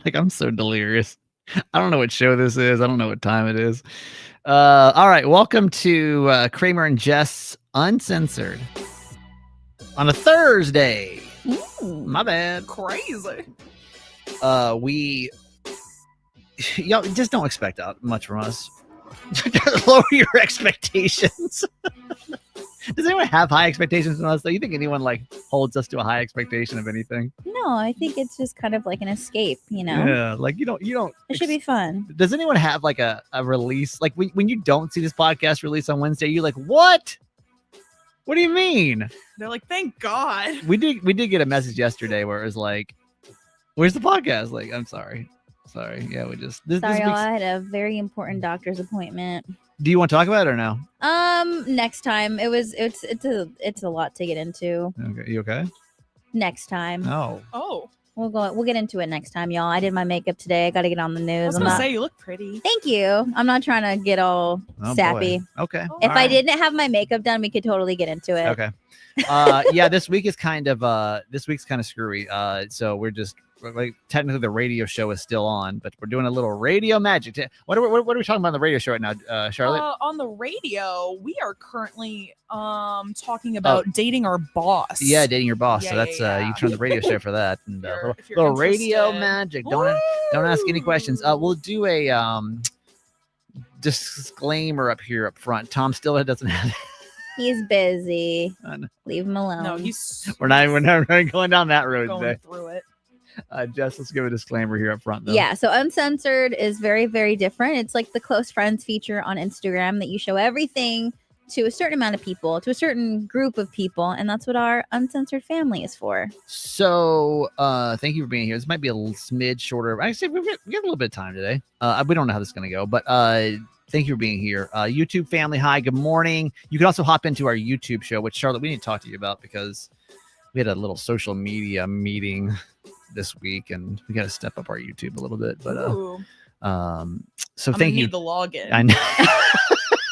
Like, I'm so delirious. I don't know what show this is. I don't know what time it is. All right. Welcome to Kramer and Jess Uncensored on a Thursday. Ooh, My bad. crazy. Y'all just don't expect much from us. Lower your expectations. Does anyone have high expectations from us? Do you think anyone like holds us to a high expectation of anything? No, I think it's just kind of like an escape, you know? Yeah, like you don't. It should be fun. Does anyone have like a release? Like when you don't see this podcast release on Wednesday, you're like, what? What do you mean? They're like, thank God. We did get a message yesterday where it was like, where's the podcast? Like, I'm sorry. Yeah, we just Sorry, y'all, I had a very important doctor's appointment. Do you want to talk about it or no? Next time. It's a lot to get into. Okay, you okay? Next time. Oh. We'll get into it next time, y'all. I did my makeup today. I got to get on the news. I was gonna say you look pretty. Thank you. I'm not trying to get all sappy. Boy. Okay. If I didn't have my makeup done, we could totally get into it. Okay. Yeah, this week's kind of screwy. So we're just like technically the radio show is still on, but we're doing a little radio magic. What are we talking about on the radio show right now, Charlotte? On the radio, we are currently talking about dating our boss. Yeah, dating your boss. Yeah, So that's you turn the radio show for that, and if you're little radio interested. magic. Don't ask any questions. We'll do a disclaimer up front. Tom still doesn't have. He's busy. Leave him alone. No, he's. We're not going down that road going today. through it. Jess, let's give a disclaimer here up front, though. Yeah, so Uncensored is very, very different. It's like the close friends feature on Instagram that you show everything to a certain amount of people, to a certain group of people, and that's what our Uncensored family is for. So, thank you for being here. This might be a smidge shorter. I say we have a little bit of time today. We don't know how this is going to go, but thank you for being here. YouTube family, hi, good morning. You can also hop into our YouTube show, which, Charlotte, we need to talk to you about because we had a little social media meeting this week, and we got to step up our YouTube a little bit. But so thank you. Need the login. I know.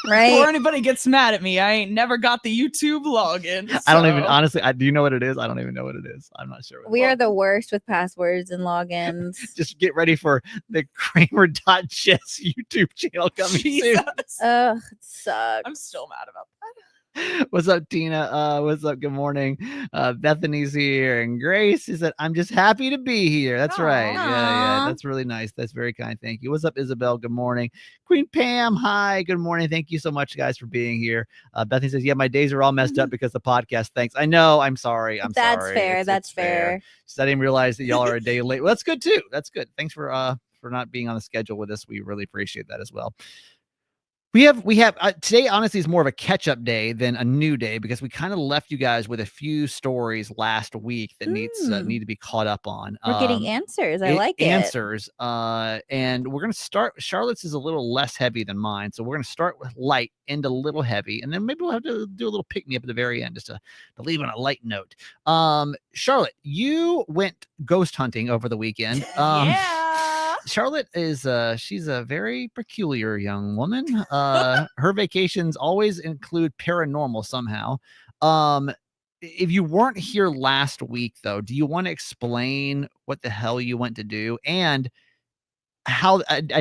Right. Before anybody gets mad at me, I ain't never got the YouTube login. So. I don't even honestly. Do you know what it is? I don't even know what it is. I'm not sure. We are the worst with passwords and logins. Just get ready for the Kramer.Chess YouTube channel coming soon. Ugh, it sucks. I'm still mad about that. What's up, Tina? What's up? Good morning. Bethany's here, and Grace is that I'm just happy to be here. That's right. Yeah. That's really nice. That's very kind. Thank you. What's up, Isabel? Good morning. Queen Pam, hi. Good morning. Thank you so much, guys, for being here. Bethany says, yeah, my days are all messed up because the podcast. Thanks. I know. I'm sorry. That's sorry. fair. That's fair. Just, I didn't realize that y'all are a day late. Well, that's good too. That's good. Thanks for not being on the schedule with us. We really appreciate that as well. We have today, honestly, is more of a catch-up day than a new day because we kind of left you guys with a few stories last week that need to be caught up on. We're getting answers. I like answers. And we're going to start. Charlotte's is a little less heavy than mine, so we're going to start with light, end a little heavy, and then maybe we'll have to do a little pick-me-up at the very end just to leave on a light note. Charlotte, you went ghost hunting over the weekend. Yeah. Charlotte is she's a very peculiar young woman. Her vacations always include paranormal somehow. If you weren't here last week, though, do you want to explain what the hell you went to do and how an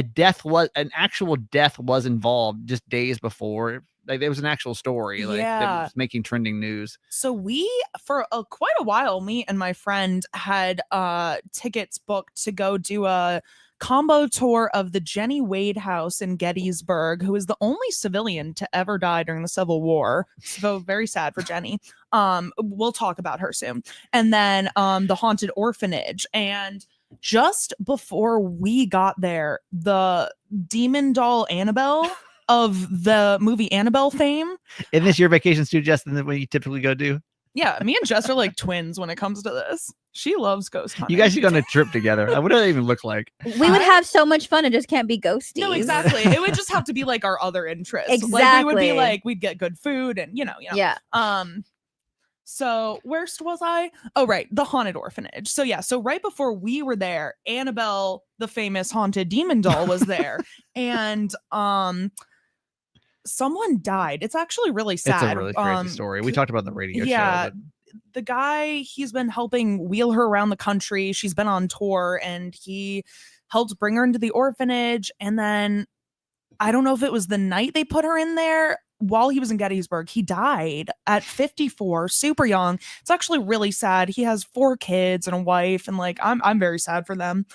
actual death was involved just days before? Like there was an actual story that was making trending news. So we, for quite a while, me and my friend had tickets booked to go do a combo tour of the Jenny Wade house in Gettysburg, who is the only civilian to ever die during the Civil War. So very sad for Jenny. We'll talk about her soon. And then the haunted orphanage. And just before we got there, the demon doll Annabelle of the movie Annabelle fame. Isn't this your vacations too, Justin, that what you typically go do? Yeah, me and Jess are like twins when it comes to this. She loves ghost hunting. You guys should go on a trip together. What do that even look like? We would have so much fun. It just can't be ghosty. No, exactly. It would just have to be like our other interests. Exactly. Like we would be like, we'd get good food and you know. Yeah. So where's was I? Oh, right. The haunted orphanage. So yeah. So right before we were there, Annabelle, the famous haunted demon doll, was there. And someone died. It's actually really sad. It's a really crazy story. We talked about it on the radio show. But the guy, he's been helping wheel her around the country. She's been on tour, and he helped bring her into the orphanage. And then I don't know if it was the night they put her in there. While he was in Gettysburg, he died at 54, super young. It's actually really sad. He has 4 kids and a wife, and like I'm very sad for them.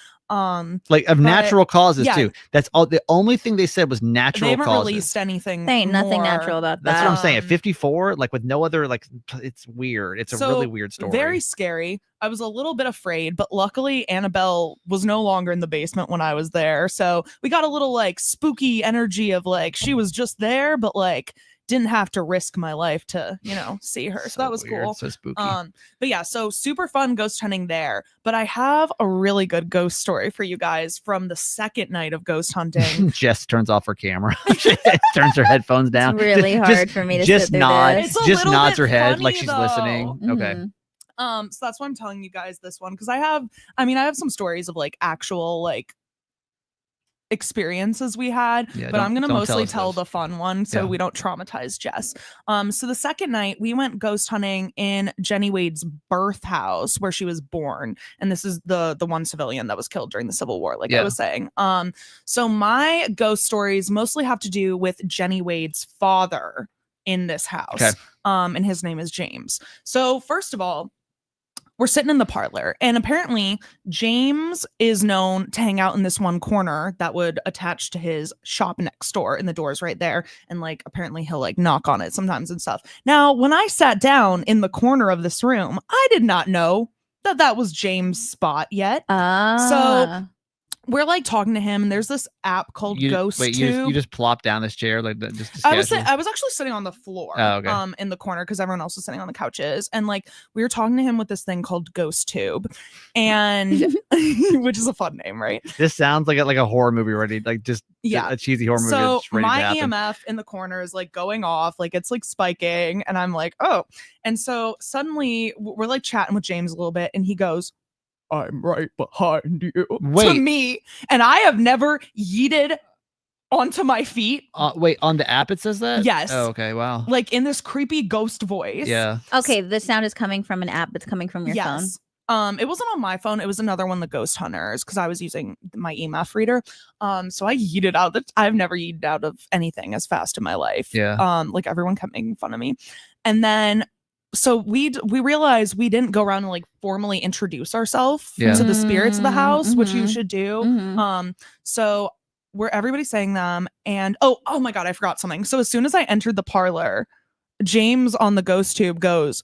Like of natural causes yeah. too. That's all. The only thing they said was natural They haven't causes. released anything. There ain't nothing more. natural about that. That's what I'm saying. At 54, like with no other, like it's weird. It's a So, really weird story. Very scary. I was a little bit afraid, but luckily Annabelle was no longer in the basement when I was there. So we got a little like spooky energy of like she was just there, but like didn't have to risk my life to, you know, see her. So that was weird. cool. So spooky. But yeah, so super fun ghost hunting there. But I have a really good ghost story for you guys from the second night of ghost hunting. Jess turns off her camera. She turns her headphones down. It's really hard for me to just sit through nod. this. It's a Just little nods bit her head funny, like she's though. listening. Okay. Mhm. So that's why I'm telling you guys this one, because I have some stories of like actual like experiences we had, Yeah, but I'm gonna don't mostly us tell those. the fun one so Yeah. we don't traumatize Jess. So the second night we went ghost hunting in Jenny Wade's birth house where she was born, and this is the one civilian that was killed during the Civil War, like I Yeah. was saying. So my ghost stories mostly have to do with Jenny Wade's father in this house. Okay. And his name is James. So first of all, we're sitting in the parlor, and apparently James is known to hang out in this one corner that would attach to his shop next door, and the door's right there. And like apparently he'll like knock on it sometimes and stuff. Now, when I sat down in the corner of this room, I did not know that that was James' spot yet. Ah. We're like talking to him, and there's this app called Ghost Wait, Tube. you just plop down this chair like that? Just I was casually? actually sitting on the floor, Oh, okay. in the corner because everyone else was sitting on the couches, and like we were talking to him with this thing called Ghost Tube, and which is a fun name, right? This sounds like a horror movie already. Like just Yeah. a cheesy horror movie. So that's ready to my happen. EMF in the corner is like going off, like it's like spiking, and I'm like, oh, and so suddenly we're like chatting with James a little bit, and he goes, "I'm right behind you," to Wait. me, and I have never yeeted onto my feet. Wait, on the app it says that? Yes. Oh, okay. Wow. Like in this creepy ghost voice. Yeah. Okay, the sound is coming from an app that's coming from your phone. Yes. It wasn't on my phone. It was another one, the Ghost Hunters, because I was using my EMF reader. So I yeeted out. I've never yeeted out of anything as fast in my life. Yeah. Like everyone kept making fun of me, and then so we realized we didn't go around and like formally introduce ourselves Yeah. to the spirits of the house, which you Mhm. should do. Mhm. So where everybody's saying them, and oh my god, I forgot something. So as soon as I entered the parlor, James on the Ghost Tube goes,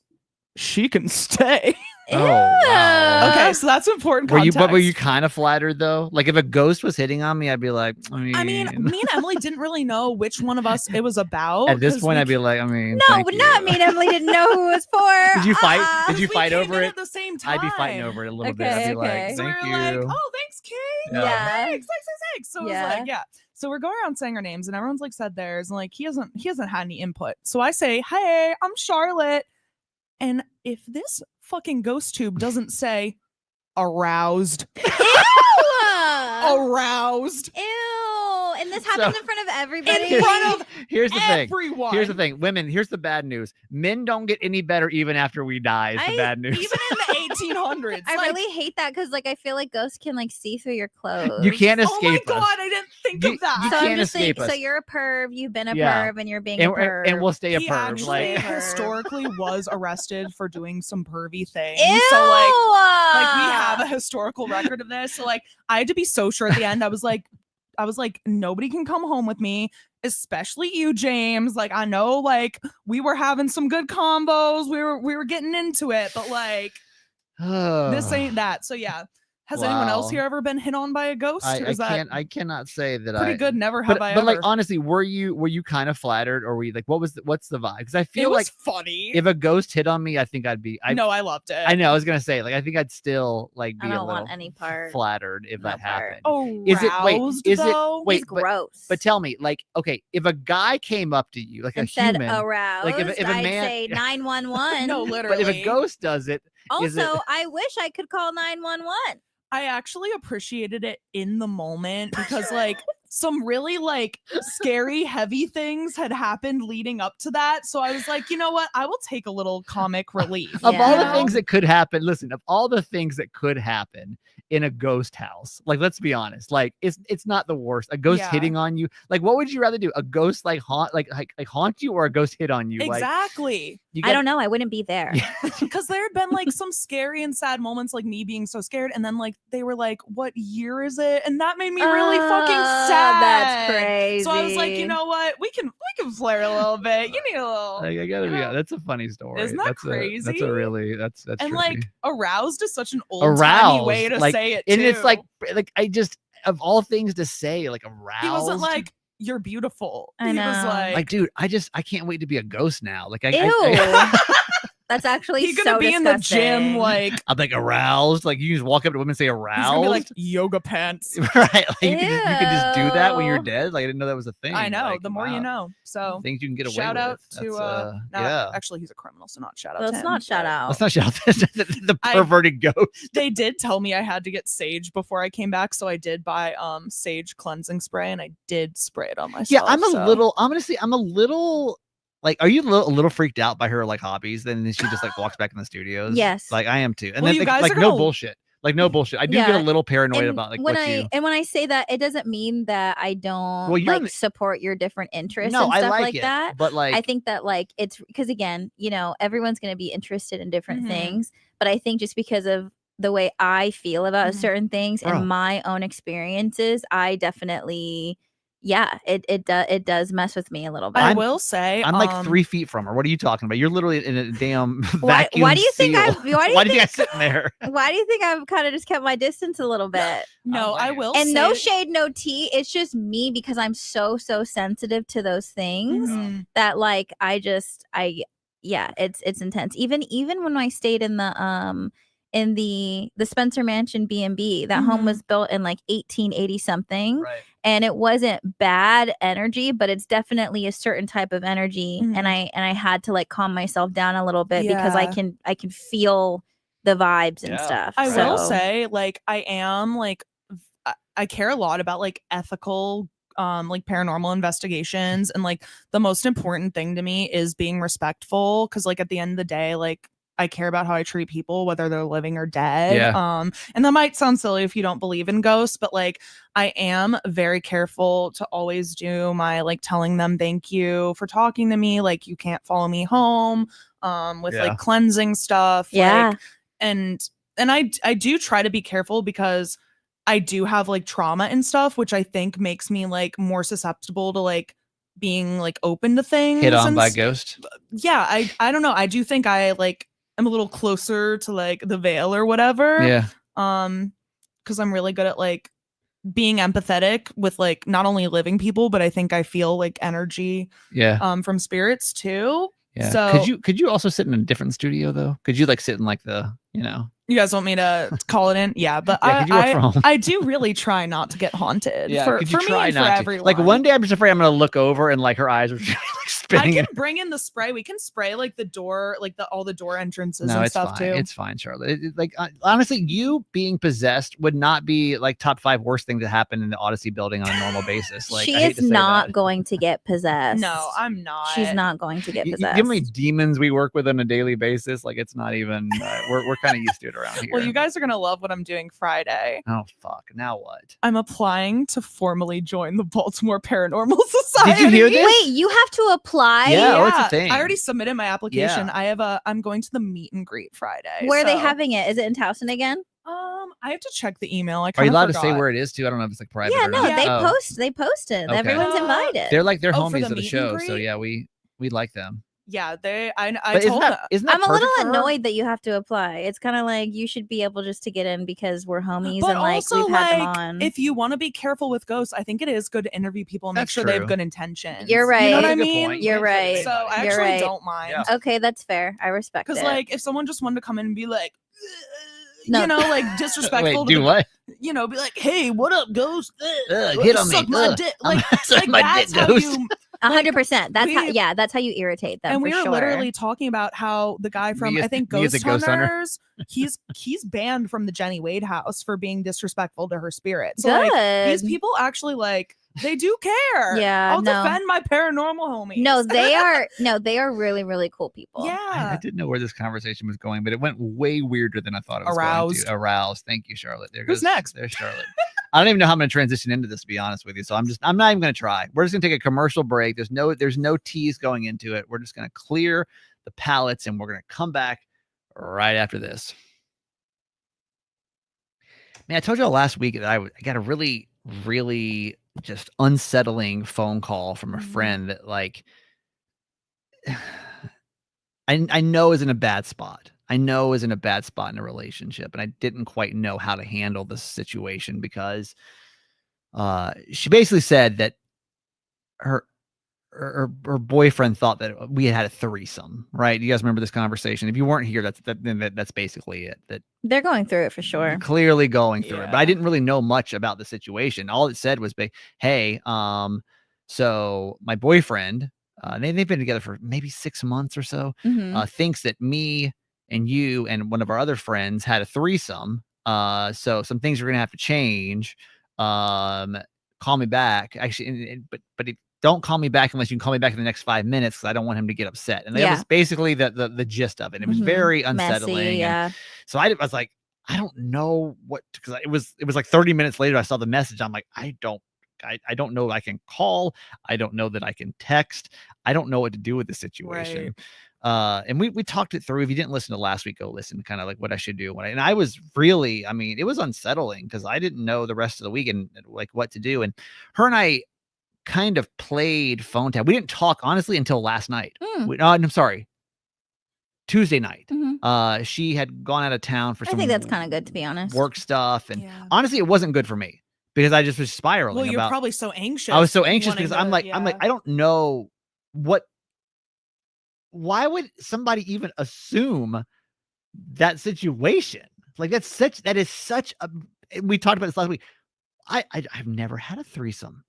"She can stay." Oh, wow. Okay, so that's important Were context. you kind of flattered though? Like if a ghost was hitting on me, I'd be like, I mean, me and Emily didn't really know which one of us it was about. at this 'cause point, we I'd be like, I mean, No, thank but you. not me and Emily didn't know who it was for. Did you fight? Uh-uh. Did you we fight came over in it? at the same time. I'd be fighting over it a little bit. I'd Okay, be okay. like, So thank we you. were like, "Oh, thanks, Kate. Yeah. Yeah. Thanks." So it was Yeah. like, yeah. So we're going around saying our names, and everyone's like said theirs, and like he hasn't had any input. So I say, "Hey, I'm Charlotte," and if this fucking Ghost Tube doesn't say aroused, aroused. Ew. And this happens in front of everybody. In front of Here's the thing. everyone. Here's the thing. Women, here's the bad news. Men don't get any better even after we die is the bad news. Even in the 1800s. I like, really hate that because, like, I feel like ghosts can like see through your clothes. You can't oh my escape god, us. I didn't think You- of that. you So I'm can't just escape like, so us. you're a perv. You've been a Yeah. perv, and you're being a perv. And we'll stay a He perv. actually Like, historically was arrested for doing some pervy things. Ew! So like we have a historical record of this. So like I had to be so sure at the end. I was like, nobody can come home with me, especially you, James. Like I know like we were having some good combos. We were getting into it, but like this ain't that. So yeah. Has anyone else Wow. here ever been hit on by a ghost? Or is that I cannot say that pretty good? Never have I but ever. like honestly, were you kind of flattered, or were you like, what's the vibe? Because I it feel was like funny. if a ghost hit on me, I think I'd be. No, I loved it. I know. I was gonna say, like, I think I'd still like I be a don't little want any part. flattered if No that part. happened. Oh, Is it- wait, is it- though? wait, He's gross. But tell me, like, okay, if a guy came up to you, like and a said human, aroused, if a I'd man- say 911. No, literally. but if a ghost does it, is it- Also, I wish I could call 911. I actually appreciated it in the moment because like some really like scary, heavy things had happened leading up to that. So I was like, you know what? I will take a little comic relief. Of Yeah. all You the know? things that could happen, listen, of all the things that could happen in a ghost house, like, let's be honest, like, it's not the worst. A ghost Yeah. hitting on you, like, what would you rather do? A ghost like haunt you, or a ghost hit on you? Exactly. Like, I don't know. I wouldn't be there. Because there had been like some scary and sad moments, like me being so scared, and then like they were like, "What year is it?" And that made me really fucking sad. That's crazy. So I was like, you know what? We can flare a little bit. You need a little. I gotta you be. know? That's a funny story. Isn't that that's crazy? that's a really that's And trippy. like aroused is such an old timey way to like, say it and too. it's like I just, of all things to say, like, aroused. he wasn't like, "You're beautiful." I He was know. like, dude, I can't wait to be a ghost now. Like, Ew. That's actually he's gonna so be in the disgusting. gym, like I'm like aroused. Like, you just walk up to women and say aroused. he's gonna be like yoga pants. right? Like, you can just do that when you're Ew. dead. Like, I didn't know that was a thing. I know. Like, the more you wow. know. So Things you can get away shout out with. to That's, no, yeah. actually he's a criminal, so not shout out Let's to him. not shout but out. Let's not shout out the I- perverted ghost. They did tell me I had to get sage before I came back, so I did buy sage cleansing spray, and I did spray it on myself. Yeah, I'm so- a little like, are you a little freaked out by her like hobbies? Then she just like walks back in the studios. Yes. Like, I am too. And Well, then you like, guys like, are no gonna- bullshit. Like, no bullshit. I do get Yeah. a little paranoid And about like when what I you. I say that, it doesn't mean that I don't Well, you're like in the- support your different interests No, and I stuff like like it, that. but like, I think that like it's because again, you know, everyone's going to be interested in different Mhm. things, but I think just because of the way I feel about Mhm. certain things Bro. and my own experiences, I definitely, it does mess with me a little bit. I I'm- will say I'm like 3 feet from her. What are you talking about? You're literally in a damn Why- vacuum why do you think seal. I've- why do you why do you think- guys sitting there? Why do you think I've kind of just kept my distance a little bit? No, Oh, I man. will And say no shade, no tea. It's just me because I'm so sensitive to those things Mhm. that like it's intense. Even when I stayed in the Spencer Mansion B&B, that home Mhm. was built in like 1880 something, Right. and it wasn't bad energy, but it's definitely a certain type of energy, Mhm. and I had to like calm myself down a little bit because I Yeah. can feel the vibes and Yeah. stuff. I will So- say, like, I am like, I care a lot about like ethical, like paranormal investigations, and like the most important thing to me is being respectful. Because like at the end of the day, like I care about how I treat people, whether they're living or dead. Yeah. And that might sound silly if you don't believe in ghosts, but like I am very careful to always do my like telling them thank you for talking to me. Like, you can't follow me home. With Yeah. like cleansing stuff. Yeah. Like, and I do try to be careful because I do have like trauma and stuff, which I think makes me like more susceptible to like being like open to things. Hit on and by s- ghost. Yeah, I don't know. I do think I like am a little closer to like the veil or whatever. Yeah. Because I'm really good at like being empathetic with like not only living people, but I think I feel like energy Yeah. from spirits too. Yeah. So could you also sit in a different studio though? Could you like sit in like the, you guys want me to call it in? Yeah, but Yeah, could you work from home? I do really try not to get haunted. Yeah, for could you me try and for not to? everyone. Like, one day I'm just afraid I'm gonna look over and like her eyes are just, like I spinning. can bring in the spray. We can spray like the door, like all the door entrances No, and it's stuff fine. too. It's fine, Charlotte. Like, honestly, you being possessed would not be like top 5 worst thing to happen in the Odyssey building on a normal basis. Like, she I hate is to say not that. going to get possessed. No, I'm not. She's not going to get You possessed. give me demons we work with on a daily basis. Like, it's not even. We're kind of used to it around here. Well, you guys are gonna love what I'm doing Friday. Oh fuck! Now what? I'm applying to formally join the Baltimore Paranormal Society. Did you hear this? Wait, you have to apply? Yeah, oh, it's a thing. I already submitted my application. Yeah. I'm going to the meet and greet Friday. Where are they so- having it? Is it in Towson again? I have to check the email. I Are you kinda allowed to say forgot. where it is too? I don't know if it's like private. Yeah, or no, not. they Oh. posted. Okay. Everyone's invited. They're like they're Oh, for homies the of the meet and show, so greet? yeah, we like them. Yeah, I But told them. isn't that I'm a little perfect for her? annoyed that you have to apply. It's kind of like you should be able just to get in because we're homies But and like also, we've had them like, on. if you want to be careful with ghosts, I think it is good to interview people and make That's sure they have true. good intentions. You're right. You know That's what a I good mean? point. You're You can't say right. So I anybody. You're actually right. don't mind. Yeah. Okay, that's fair. I respect it. Because like if someone just wanted to come in and be like, No. you know, like disrespectful, Wait, to do the- what? you know, be like, hey, what up, ghost? Hit on me. Suck my Ugh. dick. I'm Like, suck like my that's dick, how ghost. you 100%. That's how. we- Yeah, that's how you irritate them. And for we were sure. literally talking about how the guy from Me I as- think me as Ghost a ghost hunter. Hunters, he's banned from the Jenny Wade house for being disrespectful to her spirit. So Good. like these people actually like they do care. Yeah, I'll no. defend my paranormal homies. No, they are really, really cool people. Yeah. I didn't know where this conversation was going, but it went way weirder than I thought it was Aroused. going to. Aroused. Thank you, Charlotte. There Who's goes, next? There's Charlotte. I don't even know how I'm going to transition into this, to be honest with you. So I'm not even going to try. We're just going to take a commercial break. There's no tease going into it. We're just going to clear the palates and we're going to come back right after this. Man, I told you all last week that I got a really, really just unsettling phone call from a friend that like I know is in a bad spot. I know is in a bad spot in a relationship, and I didn't quite know how to handle this situation because she basically said that her boyfriend thought that we had a threesome, right? You guys remember this conversation? If you weren't here, that's basically it. That They're going through it for sure. clearly going through it, but I Yeah. didn't really know much about the situation. All it said was, "Hey, so my boyfriend, they've been together for maybe 6 months or so, Mhm. thinks that me and you and one of our other friends had a threesome. So some things are gonna have to change. Call me back. Actually, but don't call me back unless you can call me back in the next 5 minutes because I don't want him to get upset." And that Yeah. was basically the gist of it. It was Mhm. very Messy, unsettling. And yeah. so I was like, I don't know what, because it was like 30 minutes later, I saw the message. I'm like, I don't know I can call. I don't know that I can text. I don't know what to do with the situation. And we talked it through. If you didn't listen to last week, go listen, kind of like what I should do. And I was really, I mean, it was unsettling because I didn't know the rest of the week and like what to do. And her and I kind of played phone tag. We didn't talk honestly until last night. Mm. I'm sorry. Tuesday night. Mhm. She had gone out of town for I some think that's kind of good, to be honest. work stuff. And Yeah. honestly, it wasn't good for me because I just was spiraling Well, you're about. probably so anxious. I was so anxious wanting because I'm to- like, yeah. I don't know why would somebody even assume that situation? Like that is such a, we talked about this last week. I've never had a threesome.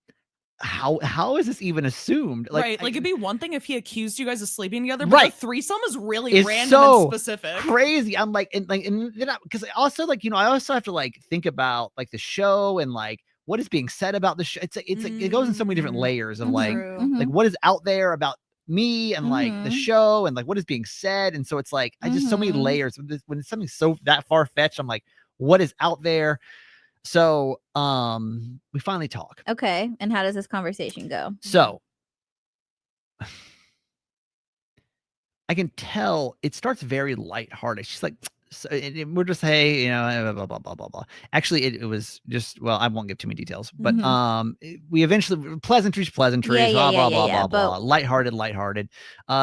How is this even assumed? Like it'd be one thing if he accused you guys of sleeping together, but Right. the threesome is really It's random so and specific. crazy. I'm like, and then because I also like, I also have to like think about like the show and like what is being said about the show. It's it goes in so many different layers of like True. like what is out there about me and like the Mhm. show and like what is being said. And so it's like I just so many Mhm. layers when it's something so that far fetched. I'm like, what is out there? So we finally talk. Okay. And how does this conversation go? So I can tell it starts very lighthearted. She's like, so, and we're just, hey, blah, blah, blah, blah, blah, blah. Actually, it was just, well, I won't give too many details, but we eventually, pleasantries, Yeah, blah, blah, blah, yeah, blah, blah, lighthearted.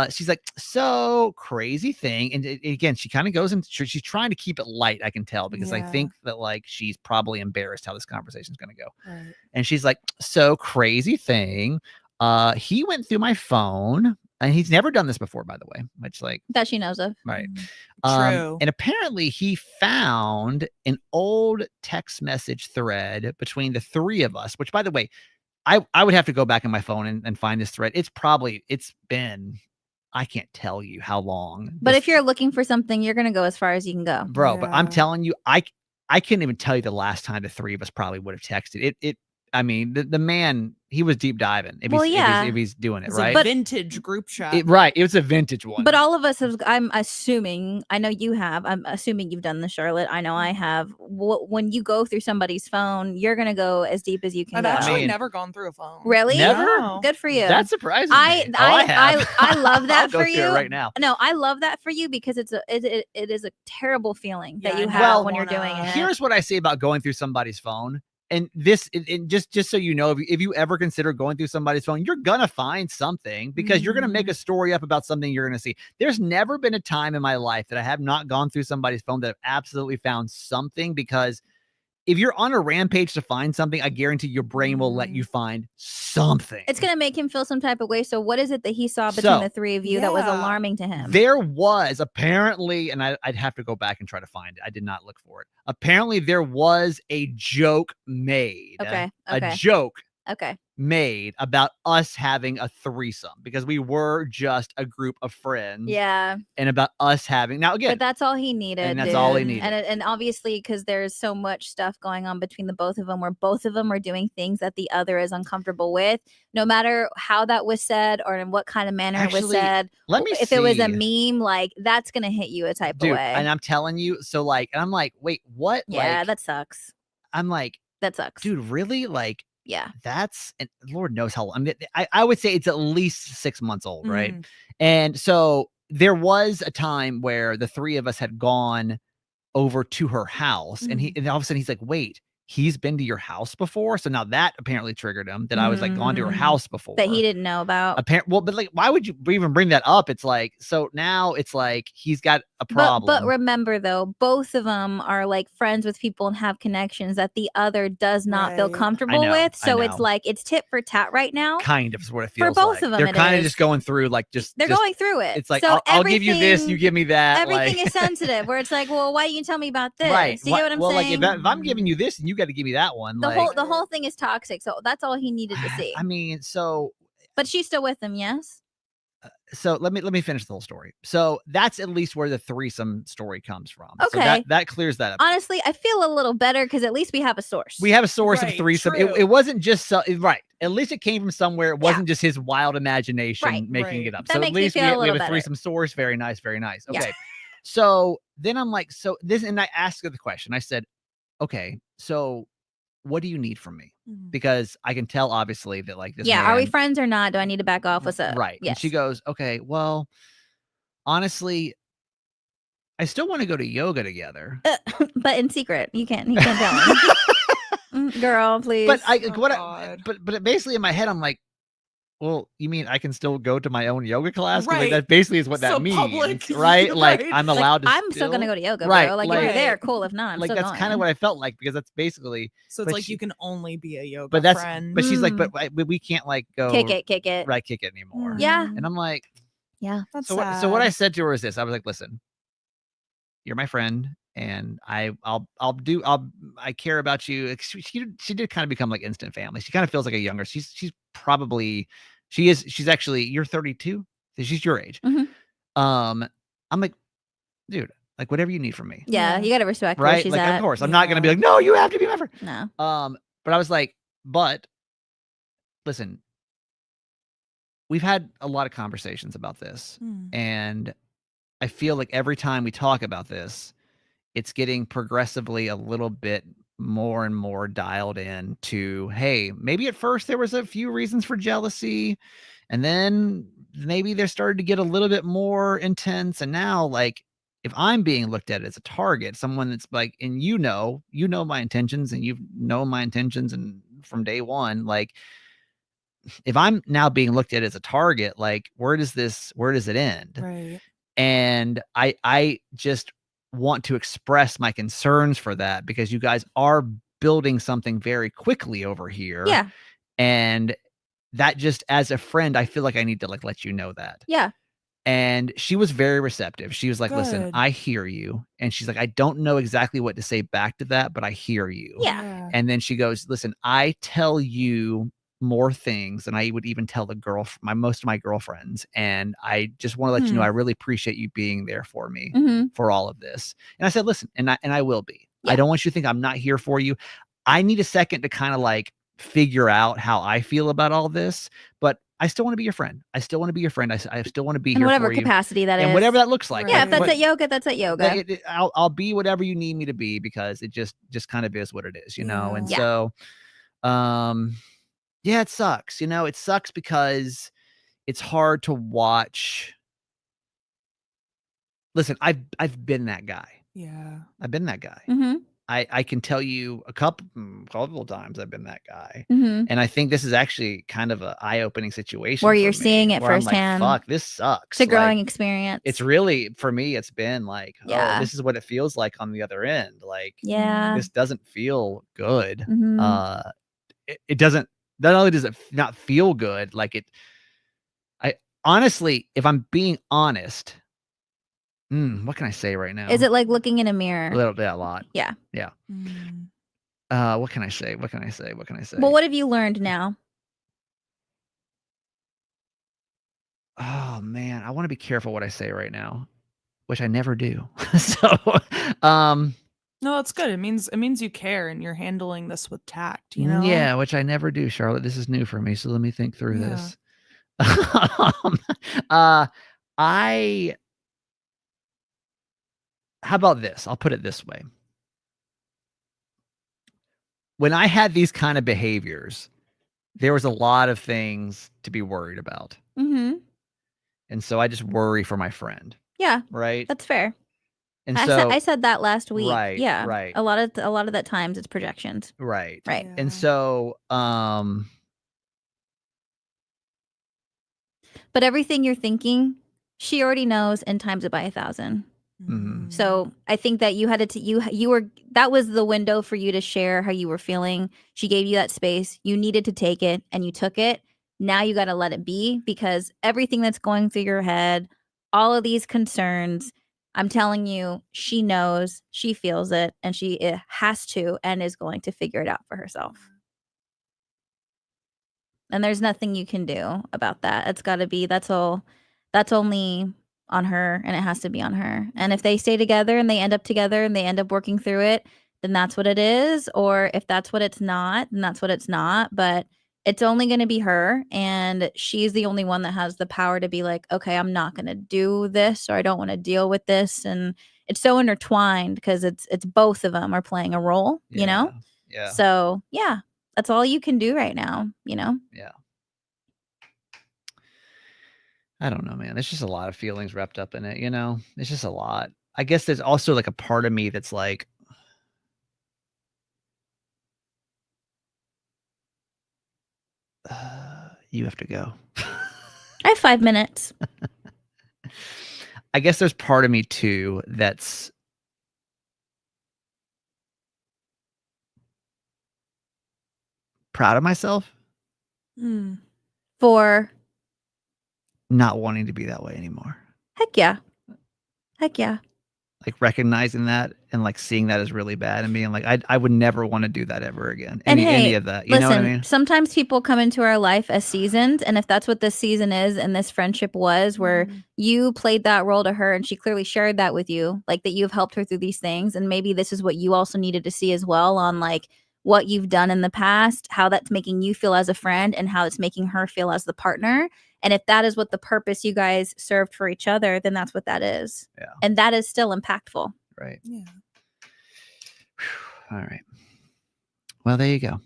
She's like, so crazy thing. And again, she kind of goes into, she's trying to keep it light, I can tell, because I Yeah. think that like, she's probably embarrassed how this conversation is going to go. Right. And she's like, so crazy thing. He went through my phone and he's never done this before, by the way, which like, That she knows of. right. True. And apparently he found an old text message thread between the three of us, which by the way, I would have to go back in my phone and find this thread. It's been, I can't tell you how long. But this- if you're looking for something, you're gonna go as far as you can go. bro, but I'm Yeah. telling you, I couldn't even tell you the last time the three of us probably would have texted it. I mean, the man, he was deep diving if Well, he's, yeah. if he's doing it It's right. a vintage group chat. Right. It was a vintage one. But all of us have, I'm assuming, I know you have, I'm assuming you've done this, Charlotte. I know I have. When you go through somebody's phone, you're going to go as deep as you can I've go. actually mean, never gone through a phone. Really? Never? No. Good for you. That's surprising. I Me. Oh, I have. love that I'll go for through you. it right now. No, I love that for you because it is a terrible feeling that Yeah, you I have Well, when you're wanna- doing it. Here's what I say about going through somebody's phone. And this, and just so you know, if you ever consider going through somebody's phone, you're gonna find something because you're gonna make a story up about something you're gonna see. There's never been a time in my life that I have not gone through somebody's phone that I've absolutely found something, because if you're on a rampage to find something, I guarantee your brain will let you find something. It's going to make him feel some type of way. So what is it that he saw between So, the three of you that was yeah. alarming to him? There was apparently, and I'd have to go back and try to find it. I did not look for it. Apparently, there was a joke made. Okay. A joke Okay. made about us having a threesome because we were just a group of friends. Yeah. And about us having now again. But that's all he needed. And that's dude. all he needed. And obviously, because there's so much stuff going on between the both of them, where both of them are doing things that the other is uncomfortable with, no matter how that was said or in what kind of manner it was said. Let me if see. it was a meme, like that's gonna hit you a type Dude, of way. and I'm telling you, so like, and I'm like, wait, what? Yeah, like, that sucks. I'm like, that sucks. Dude, really? Like, yeah, that's, and Lord knows how long. I mean, I would say it's at least 6 months old, right? Mhm. And so there was a time where the three of us had gone over to her house, and and all of a sudden he's like, wait, he's been to your house before? So now that apparently triggered him that I was like gone to her house before. that he didn't know about. Well, but like, why would you even bring that up? It's like, so now it's like he's got a problem. But remember though, both of them are like friends with people and have connections that the other does not feel comfortable with. So it's like it's tit for tat right now. Kind of is what it feels for both like. of them. They're kind of just going through like they're going through it. It's like so I'll give you this, you give me that. Everything is sensitive. Where it's like, well, why you tell me about this? Right. Do you get what I'm saying? Like if I'm giving you this, and you got to give me that one. The whole thing is toxic. So that's all he needed to see. I mean, so. But she's still with him, yes. So let me finish the whole story. So that's at least where the threesome story comes from. Okay, so that clears that up. Honestly, I feel a little better because at least we have a source. We have a source of threesome. It wasn't just right. At least it came from somewhere. It wasn't just his wild imagination making it up. That so makes at least me we feel have a a better. threesome source. Very nice. Very nice. Okay. Yeah. So then I'm like, so this, and I asked her the question. I said, okay, so what do you need from me? Because I can tell obviously that like this. Yeah, man, are we friends or not? Do I need to back off? What's up? Right. Yes. And she goes, okay, well, honestly, I still want to go to yoga together. But in secret. You can't tell him. Girl, please. But but basically in my head, I'm like, well, you mean I can still go to my own yoga class? Right. Like, that basically is what that means, public, right? Like right. I'm allowed to. I'm still gonna go to yoga, right? bro. Like if you're there, cool. If not, I'm like still that's kind of what I felt like because that's basically. So it's like you can only be a yoga but that's, friend. But she's like, but we can't like go kick it, right? Kick it anymore. Yeah. And I'm like, yeah. That's so what I said to her is this: I was like, listen, you're my friend, and I care about you. She did kind of become like instant family. She kind of feels like a younger. She's actually, you're 32. She's your age. I'm like, dude, like whatever you need from me. Yeah, you gotta respect right? Where she's like at. Of course, I'm not gonna be like, no, you have to be my friend. No. But I was like, but listen, we've had a lot of conversations about this, and I feel like every time we talk about this, it's getting progressively a little bit more and more dialed in to, hey, maybe at first there was a few reasons for jealousy, and then maybe they started to get a little bit more intense. And now, like, if I'm being looked at as a target, someone that's like, and you know my intentions, and you know my intentions, and from day one, like, if I'm now being looked at as a target, like, where does it end? Right. And I just want to express my concerns for that, because you guys are building something very quickly over here. Yeah. And that, just as a friend, I feel like I need to like let you know that. Yeah. And she was very receptive. She was like, listen, I hear you. And she's like, I don't know exactly what to say back to that, but I hear you. Yeah. And then she goes, listen, I tell you more things than I would even tell most of my girlfriends. And I just want to let you know, I really appreciate you being there for me for all of this. And I said, listen, and I will be. I don't want you to think I'm not here for you. I need a second to kind of like figure out how I feel about all this, but I still want to be your friend. I still want to be your friend. I still want to be in here whatever for you. capacity that is. And whatever that looks like. Yeah, if that's at yoga, that's at yoga. I'll be whatever you need me to be, because it just kind of is what it is, you know? And so, yeah, it sucks. It sucks because it's hard to watch. Listen, I've been that guy. Yeah. I've been that guy. I can tell you a couple of times I've been that guy. And I think this is actually kind of an eye-opening situation where you're seeing it firsthand. Like, fuck, this sucks. It's a growing experience. It's really, for me, it's been like, oh, this is what it feels like on the other end. Like, this doesn't feel good. It doesn't, not only does it not feel good, like I honestly, if I'm being honest, what can I say right now? Is it like looking in a mirror? A little bit, a lot. Yeah. Yeah. What can I say? What can I say? Well, what have you learned now? oh man, I want to be careful what I say right now, which I never do. So, um, No, that's good. It means you care and you're handling this with tact, you know? yeah, which I never do, Charlotte. This is new for me, so let me think through Yeah. this. Um, I how about this? I'll put it this way. When I had these kind of behaviors, there was a lot of things to be worried about. Mm-hmm. And so I just worry for my friend, Yeah, right? that's fair. And I said that last week. right, Yeah. right. A lot of that times it's projections. Right. Right. Yeah. And so But everything you're thinking, she already knows and times it by 1,000. Mhm. So I think that you had to you were that was the window for you to share how you were feeling. She gave you that space. You needed to take it and you took it. Now you got to let it be, because everything that's going through your head, all of these concerns, I'm telling you, she knows, she feels it, and she has to and is going to figure it out for herself. And there's nothing you can do about that. It's got to be, that's only on her, and it has to be on her. And if they stay together and they end up together and they end up working through it, then that's what it is. Or if that's what it's not, then that's what it's not. But it's only going to be her, and she's the only one that has the power to be like, okay, I'm not going to do this, or I don't want to deal with this. And it's so intertwined because it's both of them are playing a role, you know? Yeah. So yeah, that's all you can do right now, you know? Yeah. I don't know, man. There's just a lot of feelings wrapped up in it, you know? It's just a lot. I guess there's also like a part of me that's like, you have to go. I have 5 minutes. I guess there's part of me too that's proud of myself Mm. For not wanting to be that way anymore. heck yeah. Heck yeah. Like recognizing that and like seeing that as really bad and being like, I would never want to do that ever again. And Any hey, of that. You know what I mean? sometimes people come into our life as seasoned, and if that's what this season is and this friendship was, where you played that role to her and she clearly shared that with you, like that you've helped her through these things, and maybe this is what you also needed to see as well, on like what you've done in the past, how that's making you feel as a friend and how it's making her feel as the partner. And if that is what the purpose you guys served for each other, then that's what that is. Yeah. And that is still impactful. Right. Yeah. All right. Well, there you go.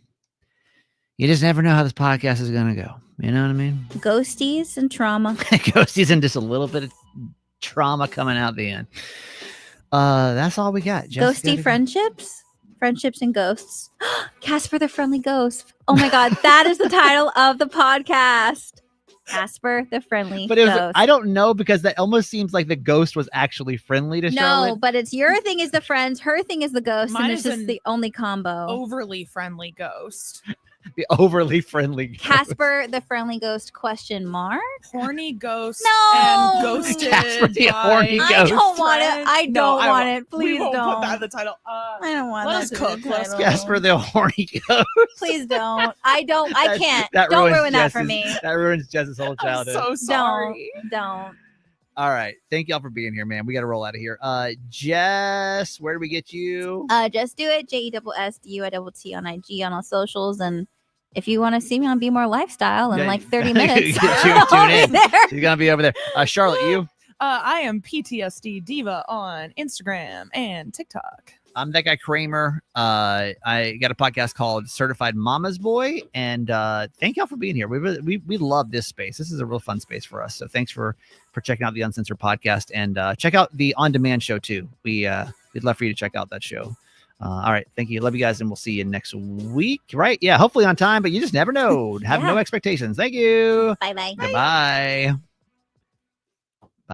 You just never know how this podcast is going to go. You know what I mean? Ghosties and trauma. Ghosties and just a little bit of trauma coming out the end. That's all we got. Ghosty friendships. Friendships and ghosts. Casper the Friendly Ghost. Oh my God, that is the title of the podcast. Casper the Friendly But it was, Ghost. I don't know, because that almost seems like the ghost was actually friendly to Charlotte. No, but it's your thing is the friends, her thing is the ghost, Mine and it's is just an the only combo. Overly friendly ghost. The overly friendly ghost. Casper the Friendly Ghost ? Horny ghost. No! And ghosted. Casper the by horny I ghost. don't want it. I No, don't want won't. it. Please we won't don't. put that in the title. I don't want let that us to be cook. the Let's title. Casper the horny ghost. Please don't. I don't. I can't. That Don't ruins ruin that for Jess's- me. That ruins Jess's whole I'm childhood. so sorry. Don't. All right. Thank y'all for being here, man. We got to roll out of here. Jess, where do we get you? Just do it. JESSDUITT on IG on all socials. And if you want to see me on Be More Lifestyle in Yeah, like 30 minutes, tune I'll be in. there. She's gonna be over there. Charlotte, you? I am PTSD Diva on Instagram and TikTok. I'm that guy Kramer. I got a podcast called Certified Mama's Boy, and thank y'all for being here. We love this space. This is a real fun space for us. So thanks for checking out the Uncensored podcast, and check out the On Demand show too. We'd love for you to check out that show. All right, thank you. Love you guys, and we'll see you next week. Right? Yeah, hopefully on time, but you just never know. Have no expectations. Thank you. Bye-bye. Goodbye.